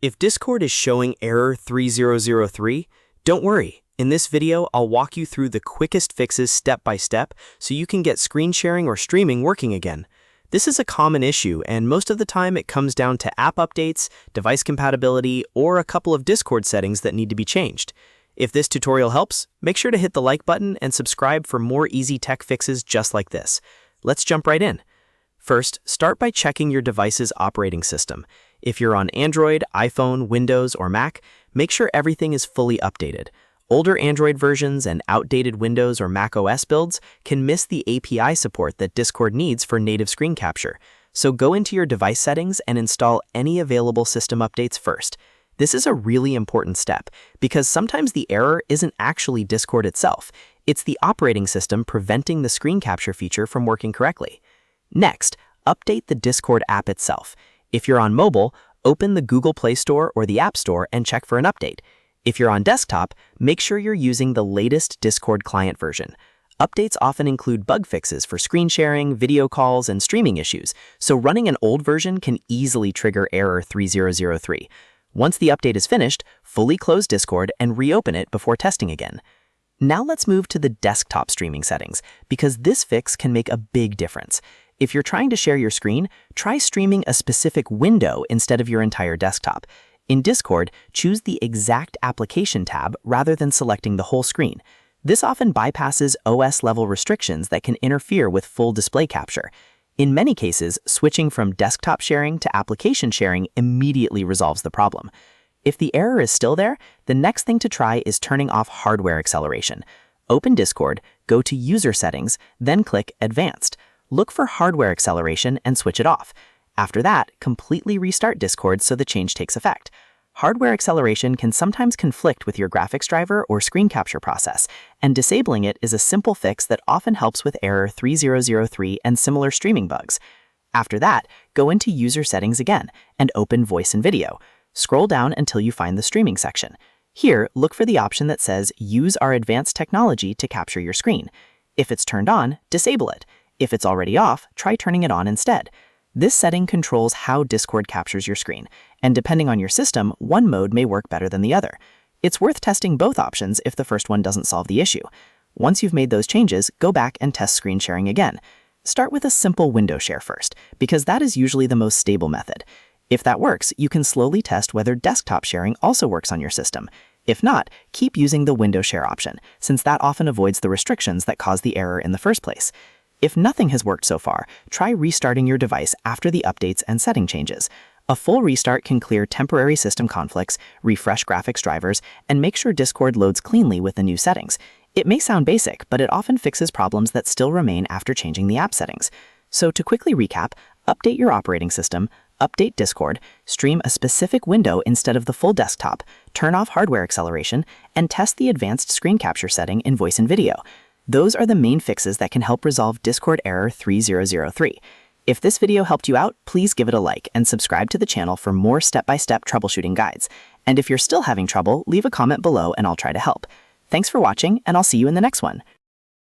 If Discord is showing error 3003, don't worry. In this video, I'll walk you through the quickest fixes step by step so you can get screen sharing or streaming working again. This is a common issue, and most of the time it comes down to app updates, device compatibility, or a couple of Discord settings that need to be changed. If this tutorial helps, make sure to hit the like button and subscribe for more easy tech fixes just like this. Let's jump right in. First, start by checking your device's operating system. If you're on Android, iPhone, Windows, or Mac, make sure everything is fully updated. Older Android versions and outdated Windows or Mac OS builds can miss the API support that Discord needs for native screen capture. So go into your device settings and install any available system updates first. This is a really important step because sometimes the error isn't actually Discord itself. It's the operating system preventing the screen capture feature from working correctly. Next, update the Discord app itself. If you're on mobile, open the Google Play Store or the App Store and check for an update. If you're on desktop, make sure you're using the latest Discord client version. Updates often include bug fixes for screen sharing, video calls, and streaming issues, so running an old version can easily trigger error 3003. Once the update is finished, fully close Discord and reopen it before testing again. Now let's move to the desktop streaming settings, because this fix can make a big difference. If you're trying to share your screen, try streaming a specific window instead of your entire desktop. In Discord, choose the exact application tab rather than selecting the whole screen. This often bypasses OS-level restrictions that can interfere with full display capture. In many cases, switching from desktop sharing to application sharing immediately resolves the problem. If the error is still there, the next thing to try is turning off hardware acceleration. Open Discord, go to User Settings, then click Advanced. Look for hardware acceleration and switch it off. After that, completely restart Discord so the change takes effect. Hardware acceleration can sometimes conflict with your graphics driver or screen capture process, and disabling it is a simple fix that often helps with error 3003 and similar streaming bugs. After that, go into User Settings again and open Voice and Video. Scroll down until you find the streaming section. Here, look for the option that says Use our advanced technology to capture your screen. If it's turned on, disable it. If it's already off, try turning it on instead. This setting controls how Discord captures your screen, and depending on your system, one mode may work better than the other. It's worth testing both options if the first one doesn't solve the issue. Once you've made those changes, go back and test screen sharing again. Start with a simple window share first, because that is usually the most stable method. If that works, you can slowly test whether desktop sharing also works on your system. If not, keep using the window share option, since that often avoids the restrictions that cause the error in the first place. If nothing has worked so far, try restarting your device after the updates and setting changes. A full restart can clear temporary system conflicts, refresh graphics drivers, and make sure Discord loads cleanly with the new settings. It may sound basic, but it often fixes problems that still remain after changing the app settings. So to quickly recap, update your operating system, update Discord, stream a specific window instead of the full desktop, turn off hardware acceleration, and test the advanced screen capture setting in Voice and Video. Those are the main fixes that can help resolve Discord error 3003. If this video helped you out, please give it a like and subscribe to the channel for more step-by-step troubleshooting guides. And if you're still having trouble, leave a comment below and I'll try to help. Thanks for watching, and I'll see you in the next one.